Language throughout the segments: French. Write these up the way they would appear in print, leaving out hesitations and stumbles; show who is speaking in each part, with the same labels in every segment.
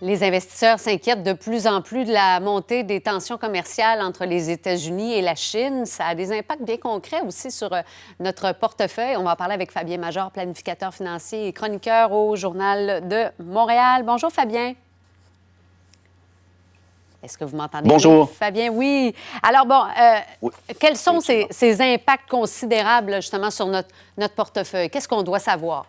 Speaker 1: Les investisseurs s'inquiètent de plus en plus de la montée des tensions commerciales entre les États-Unis et la Chine. Ça a des impacts bien concrets aussi sur notre portefeuille. On va en parler avec Fabien Major, planificateur financier et chroniqueur au Journal de Montréal. Bonjour, Fabien. Est-ce que vous m'entendez bien?
Speaker 2: Bonjour.
Speaker 1: Fabien, oui. Alors, bon,
Speaker 2: Oui,
Speaker 1: quels sont
Speaker 2: effectivement.
Speaker 1: ces impacts considérables, justement, sur notre portefeuille? Qu'est-ce qu'on doit savoir?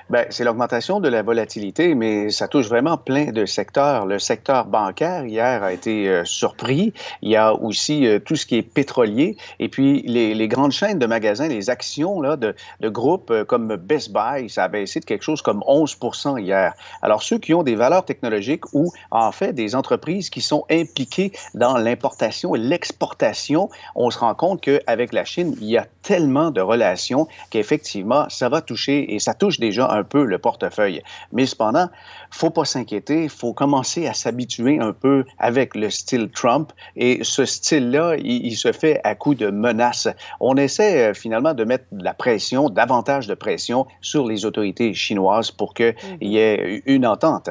Speaker 2: Bien, c'est l'augmentation de la volatilité, mais ça touche vraiment plein de secteurs. Le secteur bancaire, hier, a été surpris. Il y a aussi tout ce qui est pétrolier. Et puis, les grandes chaînes de magasins, les actions là, de groupes comme Best Buy, ça a baissé de quelque chose comme 11 hier. Alors, ceux qui ont des valeurs technologiques ou, en fait, des entreprises qui sont impliquées dans l'importation et l'exportation, on se rend compte qu'avec la Chine, il y a tellement de relations qu'effectivement, ça va toucher et ça touche déjà un peu le portefeuille. Mais cependant, faut pas s'inquiéter, il faut commencer à s'habituer un peu avec le style Trump. Et ce style-là, il se fait à coup de menaces. On essaie finalement de mettre de la pression, davantage de pression sur les autorités chinoises pour qu'il y ait une entente.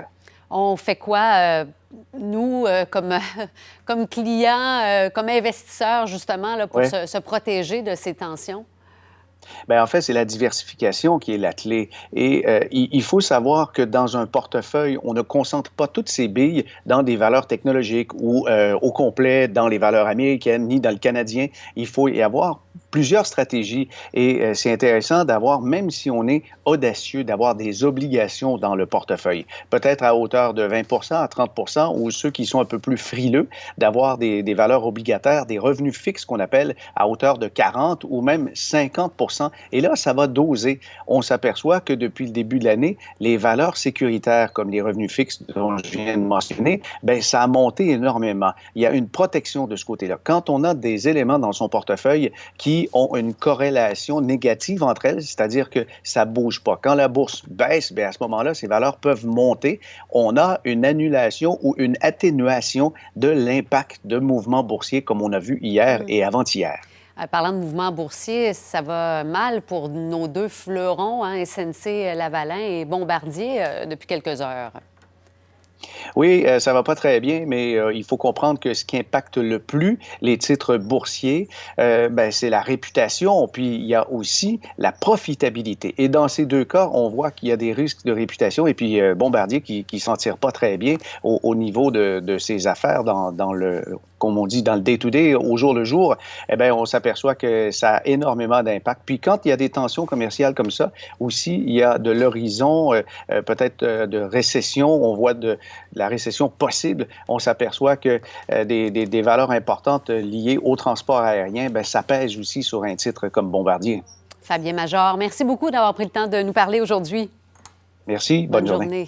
Speaker 1: On fait quoi, nous, comme clients, comme investisseurs, justement, là, pour
Speaker 2: Ouais.
Speaker 1: se protéger de ces tensions?
Speaker 2: Bien, en fait, c'est la diversification qui est la clé. Et il faut savoir que dans un portefeuille, on ne concentre pas toutes ses billes dans des valeurs technologiques ou au complet dans les valeurs américaines ni dans le canadien. Il faut y avoir plusieurs stratégies et c'est intéressant d'avoir, même si on est audacieux, d'avoir des obligations dans le portefeuille. Peut-être à hauteur de 20 à 30 ou ceux qui sont un peu plus frileux, d'avoir des valeurs obligataires, des revenus fixes qu'on appelle à hauteur de 40 ou même 50 et là, ça va doser. On s'aperçoit que depuis le début de l'année, les valeurs sécuritaires comme les revenus fixes dont je viens de mentionner, bien, ça a monté énormément. Il y a une protection de ce côté-là. Quand on a des éléments dans son portefeuille qui ont une corrélation négative entre elles, c'est-à-dire que ça bouge pas. Quand la bourse baisse, bien, à ce moment-là, ces valeurs peuvent monter. On a une annulation ou une atténuation de l'impact de mouvements boursiers comme on a vu hier et avant-hier.
Speaker 1: Parlant de mouvements boursiers, ça va mal pour nos deux fleurons, hein, SNC-Lavalin et Bombardier, depuis quelques heures.
Speaker 2: Oui, ça va pas très bien, mais il faut comprendre que ce qui impacte le plus les titres boursiers, ben, c'est la réputation, puis il y a aussi la profitabilité. Et dans ces deux cas, on voit qu'il y a des risques de réputation et puis Bombardier qui s'en tire pas très bien au niveau de ses affaires dans le comme on dit, dans le day-to-day, au jour le jour, eh bien, on s'aperçoit que ça a énormément d'impact. Puis quand il y a des tensions commerciales comme ça, aussi, il y a de l'horizon, peut-être de récession, on voit de la récession possible, on s'aperçoit que des valeurs importantes liées au transport aérien, bien, ça pèse aussi sur un titre comme Bombardier.
Speaker 1: Fabien Major, merci beaucoup d'avoir pris le temps de nous parler aujourd'hui.
Speaker 2: Merci, bonne
Speaker 1: Bonne
Speaker 2: journée.
Speaker 1: journée.